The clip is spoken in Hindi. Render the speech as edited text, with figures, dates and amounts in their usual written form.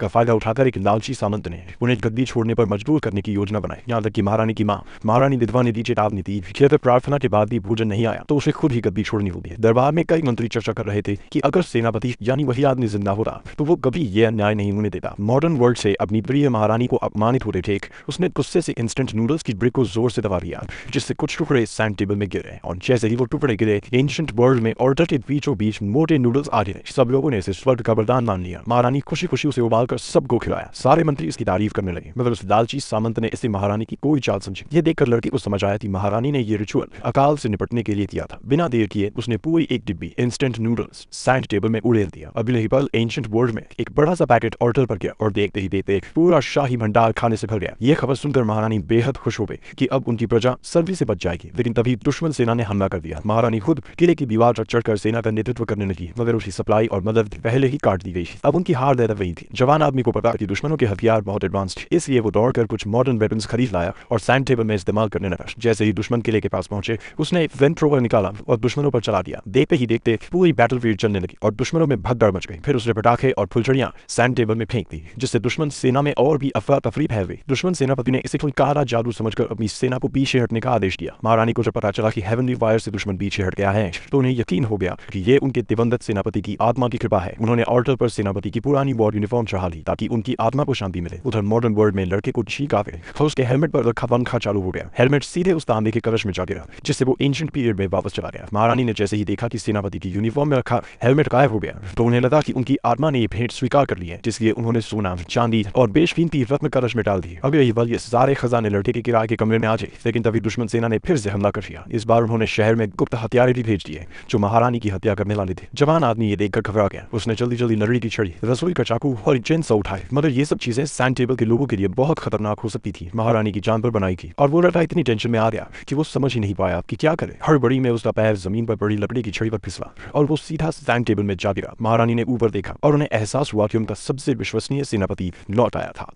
का फायदा उठाकर एक लालची सामंत ने उन्हें गद्दी छोड़ने पर मजबूर करने की योजना बनाई। यहाँ तक कि महारानी की माँ महारानी विधवा ने दी चेतावनी दी कि अगर प्रार्थना के बाद भी भोजन नहीं आया तो उसे खुद ही गद्दी छोड़नी होगी। दरबार में कई मंत्री चर्चा कर रहे थे कि अगर सेनापति यानी वही आदमी जिंदा होता तो वो कभी यह अन्याय नहीं होने देता। मॉडर्न वर्ल्ड से अपनी प्रिय महारानी को अपमानित होते थे उसने गुस्से से इंस्टेंट नूडल्स की ब्रिक को जोर से दबा दिया, जिससे कुछ टुकड़े सैंड टेबल में गिरे और जैसे ही वो टुकड़े गिरे एंशिएंट वर्ल्ड में ऑर्डर के बीचों बीच मोटे नूडल्स आ गए। सब लोगों ने इसे स्वर्ग का वरदान मान लिया। महारानी खुशी खुशी उसे उबालकर सबको खिलाया। सारे मंत्री इसकी तारीफ करने लगे मगर उस लालची सामंत ने इसे महारानी की कोई चाल समझी। ये देखकर लड़की को समझ आया कि महारानी ने ये रिचुअल अकाल से निपटने के लिए किया था। बिना देर किए उसने पूरी एक डिब्बी इंस्टेंट नूडल्स सैंड टेबल में उड़ेल दिया। अगले ही पल एंशिएंट वर्ल्ड में एक बड़ा सा पैकेट ऑर्डर पर गया और देखते ही देखते पूरा शाही भंडार खाने से भर गया। ये खबर सुनकर महारानी बेहद खुश हो गई कि अब उनकी प्रजा सर्दी से बच जाएगी। लेकिन तभी दुश्मन सेना ने हमला कर दिया। महारानी खुद किले की दीवार पर चढ़कर सेना का नेतृत्व करने लगी मगर उसकी सप्लाई और मदद पहले ही काट दी गई। अब उनकी हार ज्यादा वही थी। जवान आदमी को पता कि दुश्मनों के हथियार बहुत एडवांस थे, इसलिए वो दौड़कर कुछ मॉडर्न वेपन्स खरीद लाया और सैंड टेबल में इस्तेमाल करने लगा। जैसे ही दुश्मन किले के पास पहुंचे उसने फ्लेम थ्रोवर निकाला और दुश्मनों पर चला दिया। देखते ही देखते पूरी बैटलफील्ड चलने लगी और दुश्मनों में भगदड़ मच गई। फिर उसने पटाखे और फुलझड़ियां सैंड टेबल में फेंक दी जिससे दुश्मन सेना में और भी अफरा तफरी फैल गई। दुश्मन सेनापति ने इसे कोई काला जादू समझकर अपनी सेना को पीछे हटने का आदेश दिया। महारानी को जब पता चला कि हेवनली फायर से दुश्मन पीछे हट गया है तो उन्हें यकीन हो गया कि ये उनके दिवंगत सेनापति की आत्मा की कृपा है। उन्होंने ऑल्टर पर सेनापति की पुरानी वॉर यूनिफॉर्म चढ़ा ली ताकि उनकी आत्मा को शांति मिले। उधर मॉडर्न वर्ल्ड में लड़के को छींक आ गई और उसके हेलमेट पर रखा पंखा चालू हो गया। हेलमेट सीधे उस तांबे के कलश में जा गिरा जिससे वो एंशिएंट पीरियड में वापस चला गया। महारानी ने जैसे ही देखा कि सेनापति की यूनिफॉर्म में रखा हेलमेट गायब हो गया तो उन्हें लगा कि उनकी आत्मा ने ये भेंट स्वीकार कर ली है, जिसलिए उन्होंने सोना चांदी और बेशकीमती रत्न कलश में डाल दी। अब यही बल ये सारे खजाने लड़के के किराए के कमरे में आ गए। लेकिन तभी दुश्मन सेना ने फिर से हमला कर दिया। इस बार उन्होंने शहर में गुप्त हथियारे भी भेज दिए जो महारानी की हत्या करने वाले थे। जवान आदमी ये देखकर घबरा गया। उसने जल्दी जल्दी लकड़ी की छड़ी, रसोई का चाकू और चेनसॉ उठाए मगर ये सब चीजें सैंड टेबल के लोगों के लिए बहुत खतरनाक हो सकती थी। महारानी की जान पर बनाई थी और वो लड़का इतनी टेंशन में आ गया कि वो समझ ही नहीं पाया कि क्या करे। हड़बड़ी में उसका पैर जमीन पर पड़ी लकड़ी की छड़ी पर फिसला और वो सीधा सैंड टेबल में जा गिरा। महारानी ने ऊपर देखा और उन्हें एहसास हुआ कि उनका सबसे विश्वसनीय सेनापति लौट आया था।